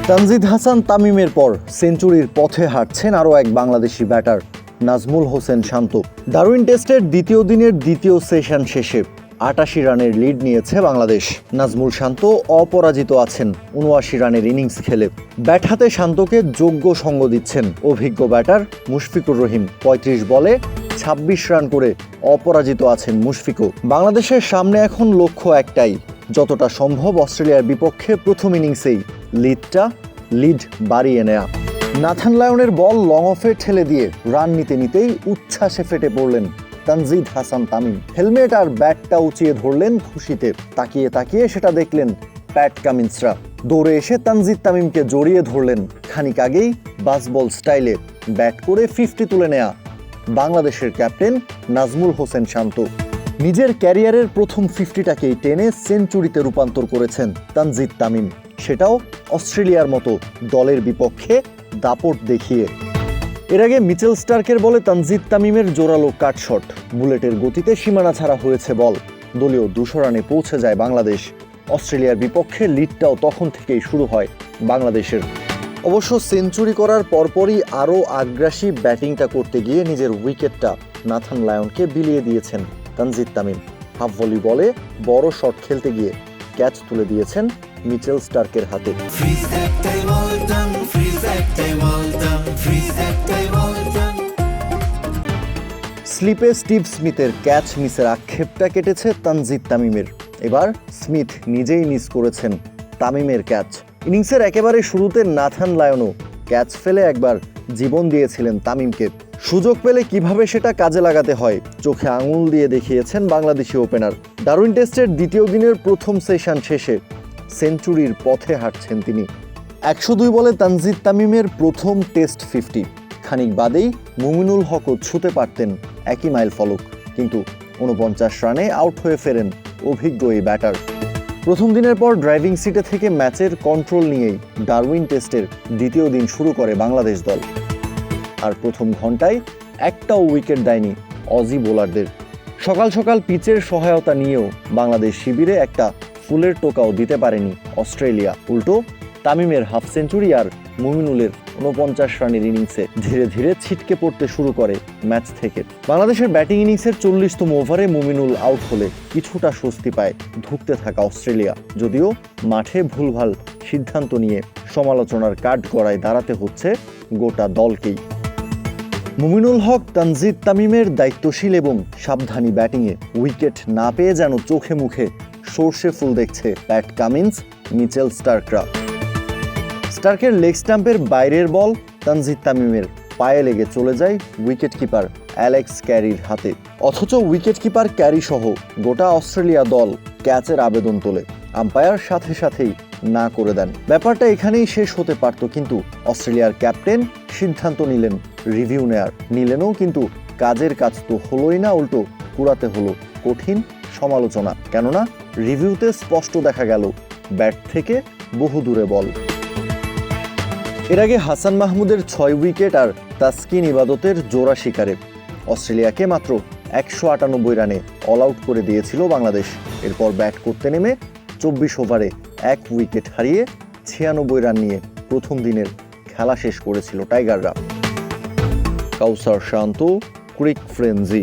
তানজিদ হাসান তামিমের পর সেঞ্চুরির পথে হাঁটছেন আরও এক বাংলাদেশি ব্যাটার নাজমুল হোসেন শান্ত। ডারউইন টেস্টের দ্বিতীয় দিনের দ্বিতীয় সেশন শেষে ৮৮ রানের লিড নিয়েছে বাংলাদেশ। নাজমুল শান্ত অপরাজিত আছেন ৭৯ রানের ইনিংস খেলে। ব্যাট হাতে শান্তকে যোগ্য সঙ্গ দিচ্ছেন অভিজ্ঞ ব্যাটার মুশফিকুর রহিম। ৩৫ বলে ২৬ রান করে অপরাজিত আছেন মুশফিকও। বাংলাদেশের সামনে এখন লক্ষ্য একটাই, যতটা সম্ভব অস্ট্রেলিয়ার বিপক্ষে প্রথম ইনিংসেই লিড বাড়িয়ে নেয়া। নাথান লায়নের বল লং অফে ঠেলে দিয়ে রান নিতে নিতেই উচ্ছ্বাসে ফেটে পড়লেন তানজিদ হাসান তামিম। হেলমেট আর ব্যাটটা উঁচিয়ে ধরলেন খুশিতে। তাকিয়ে তাকিয়ে সেটা দেখলেন প্যাট কামিন্সরা। দৌড়ে এসে তানজিদ তামিমকে জড়িয়ে ধরলেন। খানিক আগেই বাসবল স্টাইলে ব্যাট করে 50 তুলে নেয়া বাংলাদেশের ক্যাপ্টেন নাজমুল হোসেন শান্ত। নিজের ক্যারিয়ারের প্রথম 50টাকেই টেনে সেঞ্চুরিতে রূপান্তর করেছেন তানজিদ তামিম, সেটাও অস্ট্রেলিয়ার মতো দলের বিপক্ষে দাপট দেখিয়ে। এর আগে মিচেল স্টার্কের বলে তানজিদ তামিমের জোরালো কাটশট, বুলেটের গতিতে সীমানা ছাড়া হয়েছে বল। দলীয় 200 রানে পৌঁছে যায় বাংলাদেশ। অস্ট্রেলিয়ার বিপক্ষে লিডটাও তখন থেকেই শুরু হয় বাংলাদেশের। অবশ্য সেঞ্চুরি করার পরপরই আরও আগ্রাসী ব্যাটিংটা করতে গিয়ে নিজের উইকেটটা নাথান লায়নকে বিলিয়ে দিয়েছেন তানজিদ তামিম। হাফ ভলি বলে বড় শট খেলতে গিয়ে ক্যাচ তুলে দিয়েছেন মিচেল স্টার্কের হাতে। স্লিপে স্টিভ স্মিথের ক্যাচ মিসের আক্ষেপটা কেটেছে তানজিদ তামিমের। এবার স্মিথ নিজেই মিস করেছেন তামিমের ক্যাচ। ইনিংসের একেবারে শুরুতে নাথান লায়নও ক্যাচ ফেলে একবার জীবন দিয়েছিলেন তামিমকে। সুযোগ পেলে কিভাবে সেটা কাজে লাগাতে হয় চোখে আঙুল দিয়ে দেখিয়েছেন বাংলাদেশি ওপেনার। ডারউইন টেস্টের দ্বিতীয় দিনের প্রথম সেশন শেষে সেঞ্চুরির পথে হাঁটছেন তিনি। 102 বলে তানজিদ তামিমের প্রথম টেস্ট 50। খানিক বাদেই মুমিনুল হকও ছুঁতে পারতেন একই মাইল ফলক, কিন্তু 49 রানে আউট হয়ে ফেরেন অভিজ্ঞ এই ব্যাটার। প্রথম দিনের পর ড্রাইভিং সিটে থেকে ম্যাচের কন্ট্রোল নিয়েই ডারউইন টেস্টের দ্বিতীয় দিন শুরু করে বাংলাদেশ দল। আর প্রথম ঘন্টায় একটাও উইকেট দেয়নি অজি বোলারদের। সকাল সকাল পিচের সহায়তা নিয়েও বাংলাদেশ শিবিরে একটা ফুলের টোকাও দিতে পারেনি অস্ট্রেলিয়া। উল্টো তামিমের হাফ সেঞ্চুরি আর মুমিনুলের 49 রানের ইনিংসে ধীরে ধীরে ছিটকে পড়তে শুরু করে ম্যাচ থেকে। বাংলাদেশের ব্যাটিং ইনিংসের 40তম ওভারে মুমিনুল আউট হলে কিছুটা স্বস্তি পায় ধুঁকতে থাকা অস্ট্রেলিয়া। যদিও মাঠে ভুলভাল সিদ্ধান্ত নিয়ে সমালোচনার কাঠগড়ায় দাঁড়াতে হচ্ছে গোটা দলকেই। মুমিনুল হক তানজিদ তামিমের দায়িত্বশীল এবং সাবধানী ব্যাটিংয়ে উইকেট না পেয়ে যেন চোখে মুখে সর্ষে ফুল দেখছে প্যাট কামিন্স, মিচেল স্টার্করা। স্টার্কের লেগ স্টাম্পের বাইরের বল তানজিদ তামিমের পায়ে লেগে চলে যায় উইকেট কিপার অ্যালেক্স ক্যারির হাতে। অথচ উইকেট কিপার ক্যারি সহ গোটা অস্ট্রেলিয়া দল ক্যাচের আবেদন তোলে। আম্পায়ার সাথে সাথেই না করে দেন। ব্যাপারটা এখানেই শেষ হতে পারত, কিন্তু অস্ট্রেলিয়ার ক্যাপ্টেন সিদ্ধান্ত রিভিউ নিলেনও, কিন্তু কাজের কাজ তো হলোই না, উল্টো কুড়াতে হলো কঠিন সমালোচনা। কেননা রিভিউতে স্পষ্ট দেখা গেল ব্যাট থেকে বহু দূরে বল। এর আগে হাসান মাহমুদের 6 উইকেট আর তাসকিন ইবাদতের জোড়া শিকারে অস্ট্রেলিয়াকে মাত্র 198 রানে অল আউট করে দিয়েছিল বাংলাদেশ। এরপর ব্যাট করতে নেমে 24 ওভারে 1 উইকেট হারিয়ে 96 রান নিয়ে প্রথম দিনের খেলা শেষ করেছিল টাইগাররা। কাউসার শান্ত, ক্রিক ফ্রেঞ্জি।